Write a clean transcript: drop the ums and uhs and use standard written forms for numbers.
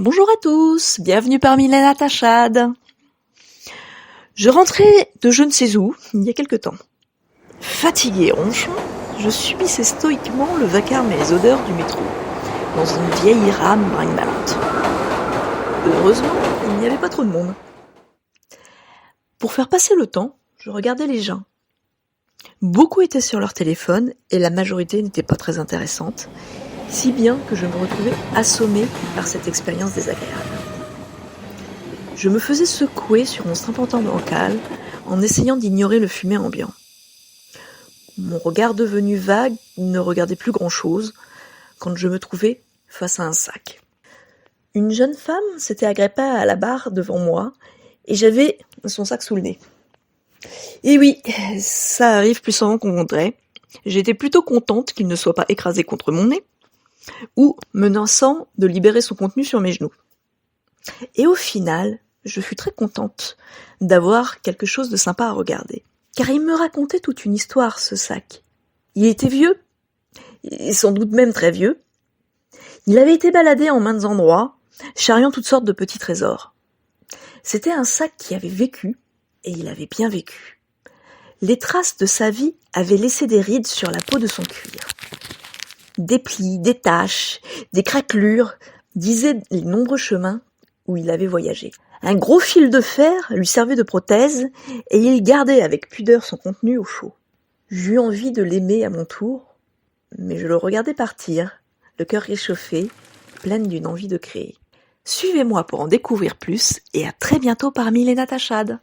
Bonjour à tous, bienvenue parmi les Natachades. Je rentrais de je ne sais où, il y a quelque temps. Fatigué et ronchon, je subissais stoïquement le vacarme et les odeurs du métro, dans une vieille rame brinque-ballante. Heureusement, il n'y avait pas trop de monde. Pour faire passer le temps, je regardais les gens. Beaucoup étaient sur leur téléphone et la majorité n'était pas très intéressante, si bien que je me retrouvais assommée par cette expérience désagréable. Je me faisais secouer sur mon strapontin bancal en essayant d'ignorer le fumet ambiant. Mon regard devenu vague ne regardait plus grand-chose quand je me trouvais face à un sac. Une jeune femme s'était agrippée à la barre devant moi et j'avais son sac sous le nez. Et oui, ça arrive plus souvent qu'on voudrait. J'étais plutôt contente qu'il ne soit pas écrasé contre mon nez ou menaçant de libérer son contenu sur mes genoux. Et au final, je fus très contente d'avoir quelque chose de sympa à regarder. Car il me racontait toute une histoire, ce sac. Il était vieux, et sans doute même très vieux. Il avait été baladé en maints endroits, charriant toutes sortes de petits trésors. C'était un sac qui avait vécu, et il avait bien vécu. Les traces de sa vie avaient laissé des rides sur la peau de son cuir. Des plis, des taches, des craquelures disaient les nombreux chemins où il avait voyagé. Un gros fil de fer lui servait de prothèse et il gardait avec pudeur son contenu au chaud. J'eus envie de l'aimer à mon tour, mais je le regardais partir, le cœur réchauffé, pleine d'une envie de créer. Suivez-moi pour en découvrir plus et à très bientôt parmi les Natachades.